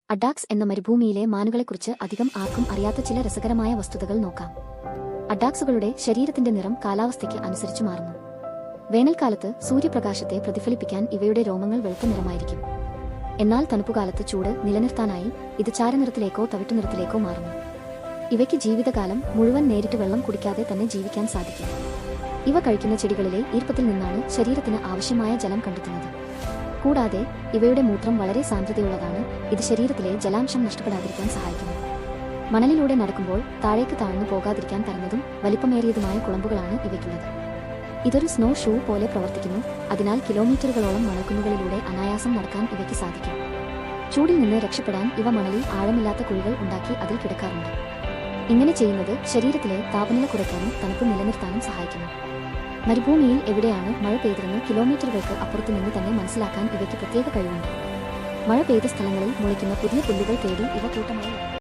അഡാക്സ് എന്ന മരുഭൂമിയിലെ മാനുകളെക്കുറിച്ച് അധികം ആർക്കും അറിയാത്ത ചില രസകരമായ വസ്തുതകൾ നോക്കാം. അഡാക്സുകളുടെ ശരീരത്തിന്റെ നിറം കാലാവസ്ഥയ്ക്ക് അനുസരിച്ച് മാറുന്നു. വേനൽക്കാലത്ത് സൂര്യപ്രകാശത്തെ പ്രതിഫലിപ്പിക്കാൻ ഇവയുടെ രോമങ്ങൾ വെളുത്ത നിറമായിരിക്കും. എന്നാൽ തണുപ്പുകാലത്ത് ചൂട് നിലനിർത്താനായി ഇത് ചാരനിറത്തിലേക്കോ തവിട്ടുനിറത്തിലേക്കോ മാറുന്നു. ഇവയ്ക്ക് ജീവിതകാലം മുഴുവൻ നേരിട്ട് വെള്ളം കുടിക്കാതെ തന്നെ ജീവിക്കാൻ സാധിക്കും. ഇവ കഴിക്കുന്ന ചെടികളിലെ ഈർപ്പത്തിൽ നിന്നാണ് ശരീരത്തിന് ആവശ്യമായ ജലം കണ്ടെത്തുന്നത്. കൂടാതെ ഇവയുടെ മൂത്രം വളരെ സാന്ദ്രതയുള്ളതാണ്. ഇത് ശരീരത്തിലെ ജലാംശം നഷ്ടപ്പെടാതിരിക്കാൻ സഹായിക്കുന്നു. മണലിലൂടെ നടക്കുമ്പോൾ താഴേക്ക് താഴ്ന്നു പോകാതിരിക്കാൻ പരന്നതും വലിപ്പമേറിയതുമായ കുളമ്പുകളാണ് ഇവയ്ക്കുള്ളത്. ഇതൊരു സ്നോ ഷൂ പോലെ പ്രവർത്തിക്കുന്നു. അതിനാൽ കിലോമീറ്ററുകളോളം മണൽക്കുന്നുകളിലൂടെ അനായാസം നടക്കാൻ ഇവയ്ക്ക് സാധിക്കും. ചൂടിൽ നിന്ന് രക്ഷപ്പെടാൻ ഇവ മണലിൽ ആഴമില്ലാത്ത കുഴികൾ ഉണ്ടാക്കി അതിൽ കിടക്കാറുണ്ട്. ഇങ്ങനെ ചെയ്യുന്നത് ശരീരത്തിലെ താപനില കുറയ്ക്കാനും തണുപ്പ് നിലനിർത്താനും സഹായിക്കുന്നു. മരുഭൂമിയിൽ എവിടെയാണ് മഴ പെയ്തതെന്ന് കിലോമീറ്ററുകൾക്ക് അപ്പുറത്തു നിന്ന് തന്നെ മനസ്സിലാക്കാൻ ഇവയ്ക്ക് പ്രത്യേക കഴിവുണ്ട്. മഴ പെയ്ത സ്ഥലങ്ങളിൽ മുളയ്ക്കുന്ന പുതിയ പുല്ലുകൾ തേടി ഇവ കൂട്ടമായി